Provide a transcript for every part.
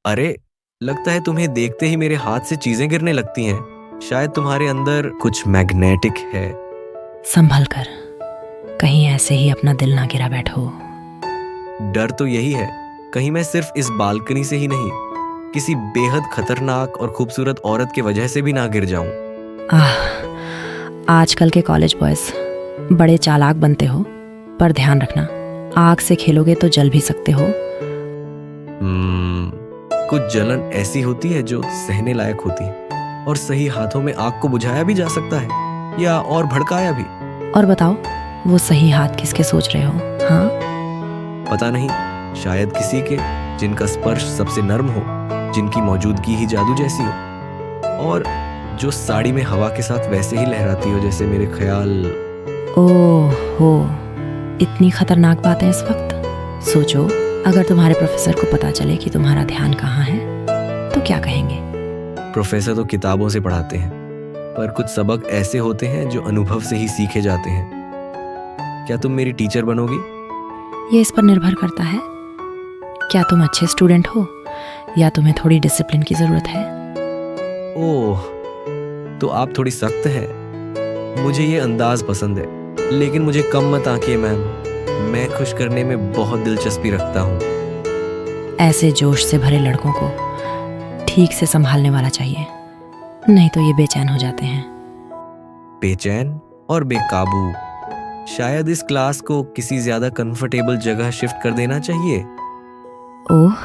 अरे, लगता है तुम्हें देखते ही मेरे हाथ से चीजें गिरने लगती हैं। शायद तुम्हारे अंदर कुछ मैग्नेटिक है। संभल कर, कहीं ऐसे ही अपना दिल ना गिरा बैठो। डर तो यही है, कहीं मैं सिर्फ इस बालकनी से ही नहीं, किसी बेहद खतरनाक और खूबसूरत औरत की वजह से भी ना गिर जाऊं। आजकल के कॉलेज बॉयज बड़े चालाक बनते हो, पर ध्यान रखना, आग से खेलोगे तो जल भी सकते हो। कुछ जलन ऐसी होती है जो सहने लायक होती है, और सही हाथों में आग को बुझाया भी जा सकता है, या और भड़काया भी। और बताओ, वो सही हाथ किसके सोच रहे हो? हाँ, पता नहीं, शायद किसी के जिनका स्पर्श सबसे नर्म हो, जिनकी मौजूदगी ही जादू जैसी हो, और जो साड़ी में हवा के साथ वैसे ही लहराती हो जैसे मेरे ख्याल। ओह हो, इतनी खतरनाक बात है इस वक्त। सोचो, अगर तुम्हारे प्रोफेसर को पता चले कि तुम्हारा ध्यान कहाँ है, तो क्या कहेंगे? प्रोफेसर तो किताबों से पढ़ाते हैं, पर कुछ सबक ऐसे होते हैं जो अनुभव से ही सीखे जाते हैं। क्या तुम मेरी टीचर बनोगी? ये इस पर निर्भर करता है। क्या तुम अच्छे स्टूडेंट हो, या तुम्हें थोड़ी डिसिप्लिन की जरूरत है? ओह, तो आप थोड़ी सख्त हैं। मुझे ये अंदाज पसंद है, लेकिन मुझे कम मत आंकिए मैम। मैं खुश करने में बहुत दिलचस्पी रखता हूँ। ऐसे जोश से भरे लड़कों को ठीक से संभालने वाला चाहिए, नहीं तो ये बेचैन हो जाते हैं। बेचैन और बेकाबू। शायद इस क्लास को किसी ज्यादा कंफर्टेबल जगह शिफ्ट कर देना चाहिए। ओह,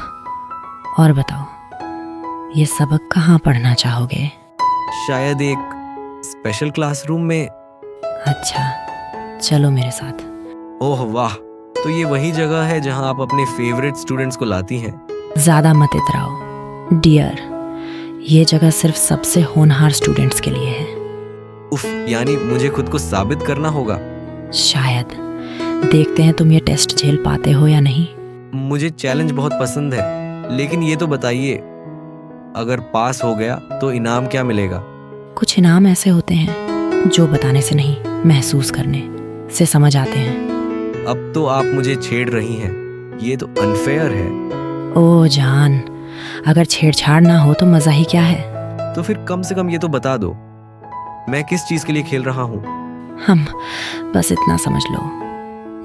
और बताओ, ये सबक कहाँ पढ़ना चाहोगे? शायद एक स्पेशल क्लासरूम में। अच्छा, चलो मेरे साथ। ओह वाह, तो ये वही जगह है जहां आप अपने फेवरेट स्टूडेंट्स को लाती हैं। ज्यादा मत इतराओ डियर, ये जगह सिर्फ सबसे होनहार स्टूडेंट्स के लिए है। उफ, यानी मुझे खुद को साबित करना होगा। शायद। देखते हैं तुम ये टेस्ट झेल पाते हो या नहीं। मुझे चैलेंज बहुत पसंद है, लेकिन ये तो बताइए, अगर पास हो गया तो इनाम क्या मिलेगा? कुछ इनाम ऐसे होते हैं जो बताने से नहीं, महसूस करने से समझ आते हैं। अब तो आप मुझे छेड़ रही हैं, ये तो अनफेयर है। ओ जान, अगर छेड़छाड़ ना हो तो मजा ही क्या है? तो फिर कम से कम ये तो बता दो, मैं किस चीज के लिए खेल रहा हूँ? हम बस इतना समझ लो,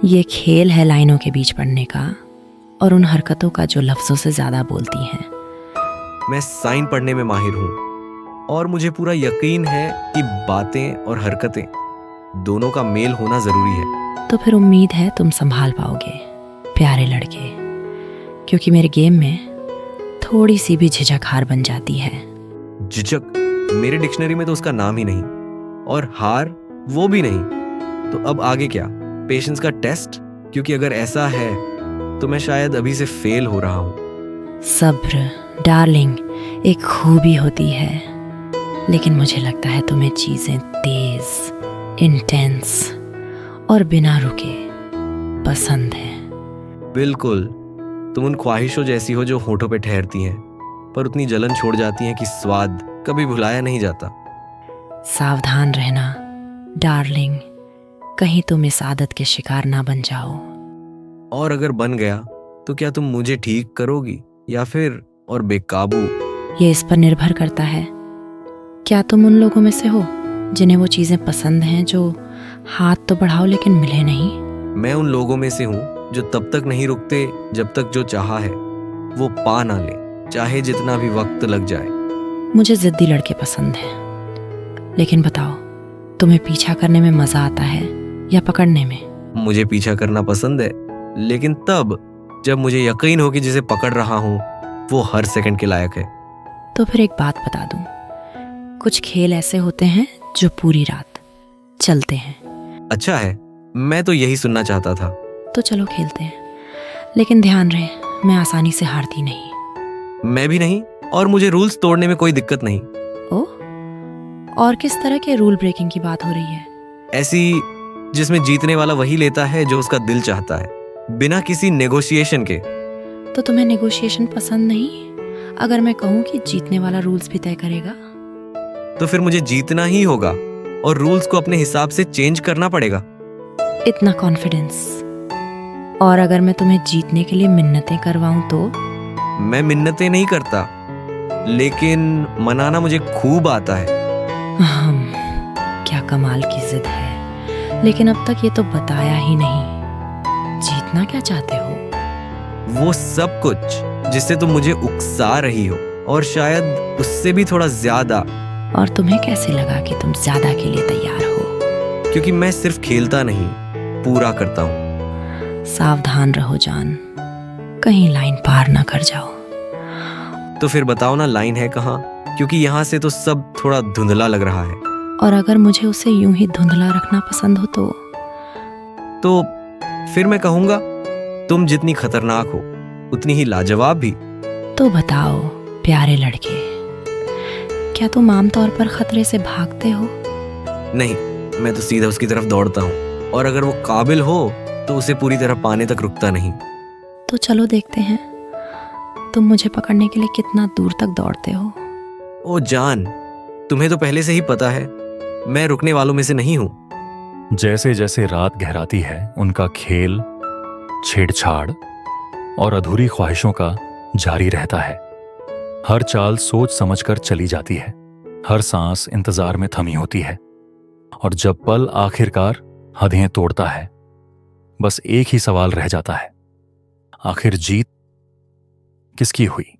ये खेल है लाइनों के बीच पढ़ने का, और उन हरकतों का जो लफ्जों से ज्यादा बोलती हैं। मैं साइन पढ़ने में माहिर हूँ, और मुझे पूरा यकीन है कि बातें और हरकतें दोनों का मेल होना जरूरी है। तो फिर उम्मीद है तुम संभाल पाओगे प्यारे लड़के, क्योंकि मेरे गेम में थोड़ी सी भी झिझक हार बन जाती है। झिझक? मेरे डिक्शनरी में तो उसका नाम ही नहीं, और हार वो भी नहीं। तो अब आगे क्या? पेशेंस का टेस्ट? क्योंकि अगर ऐसा है तो मैं शायद अभी से फेल हो रहा हूँ। सब्र डार्लिंग एक खूबी होती है, लेकिन मुझे लगता है तुम्हें चीजें तेज, इंटेंस और बिना रुके पसंद है। बिल्कुल, तुम उन ख्वाहिशों जैसी हो जो होठों पे ठहरती हैं, पर उतनी जलन छोड़ जाती हैं कि स्वाद कभी भुलाया नहीं जाता। सावधान रहना डार्लिंग, कहीं तुम इस आदत के शिकार ना बन जाओ। और अगर बन गया तो क्या तुम मुझे ठीक करोगी, या फिर और बेकाबू? ये इस पर निर्भर करता है। क्या तुम उन लोगों में से हो जिन्हें वो चीजें पसंद हैं जो हाथ तो बढ़ाओ लेकिन मिले नहीं? मैं उन लोगों में से हूँ जो तब तक नहीं रुकते जब तक जो चाहा है वो पा ना ले, चाहे जितना भी वक्त लग जाए। मुझे जिद्दी लड़के पसंद हैं, लेकिन बताओ, तुम्हें पीछा करने में मजा आता है या पकड़ने में? मुझे पीछा करना पसंद है, लेकिन तब जब मुझे यकीन हो कि जिसे पकड़ रहा हूँ वो हर सेकंड के लायक है। तो फिर एक बात बता दूं, कुछ खेल ऐसे होते हैं जो पूरी रात चलते हैं। अच्छा है, मैं तो यही सुनना चाहता था। तो चलो खेलते हैं, लेकिन ध्यान रहे, मैं आसानी से हारती नहीं। मैं भी नहीं, और मुझे रूल्स तोड़ने में कोई दिक्कत नहीं। ओह, और किस तरह के रूल ब्रेकिंग की बात हो रही है? ऐसी जिसमें जीतने वाला वही लेता है जो उसका दिल चाहता है, बिना किसी नेगोशिएशन के। तो तुम्हें नेगोशिएशन पसंद नहीं? अगर मैं कहूँ कि जीतने वाला रूल्स भी तय करेगा? तो फिर मुझे जीतना ही होगा, और रूल्स को अपने हिसाब से चेंज करना पड़ेगा। इतना कॉन्फिडेंस? और अगर मैं तुम्हें जीतने के लिए मिन्नतें करवाऊं तो? मैं मिन्नतें नहीं करता, लेकिन मनाना मुझे खूब आता है। क्या कमाल की जिद है, लेकिन अब तक ये तो बताया ही नहीं। जीतना क्या चाहते हो? वो सब कुछ जिससे तुम मुझे उकसा रही हो, और शायद उससे भी थोड़ा ज्यादा। और तुम्हें कैसे लगा कि तुम ज्यादा के लिए तैयार हो? क्योंकि मैं सिर्फ खेलता नहीं, पूरा करता हूँ। सावधान रहो जान, कहीं लाइन पार ना कर जाओ। तो फिर बताओ ना, लाइन है कहाँ? क्योंकि यहाँ से तो सब थोड़ा धुंधला लग रहा है। और अगर मुझे उसे यूं ही धुंधला रखना पसंद हो तो फिर मैं कहूँगा, तुम जितनी खतरनाक हो उतनी ही लाजवाब भी। तो बताओ प्यारे लड़के, क्या तुम आमतौर पर खतरे से भागते हो? नहीं, मैं तो सीधा उसकी तरफ दौड़ता हूँ, और अगर वो काबिल हो तो उसे पूरी तरह पाने तक रुकता नहीं। तो चलो देखते हैं तुम मुझे पकड़ने के लिए कितना दूर तक दौड़ते हो। ओ जान, तुम्हें तो पहले से ही पता है, मैं रुकने वालों में से नहीं हूं। जैसे जैसे रात गहराती है, उनका खेल, छेड़छाड़ और अधूरी ख्वाहिशों का जारी रहता है। हर चाल सोच समझकर चली जाती है, हर सांस इंतजार में थमी होती है, और जब पल आखिरकार हदें तोड़ता है, बस एक ही सवाल रह जाता है, आखिर जीत किसकी हुई?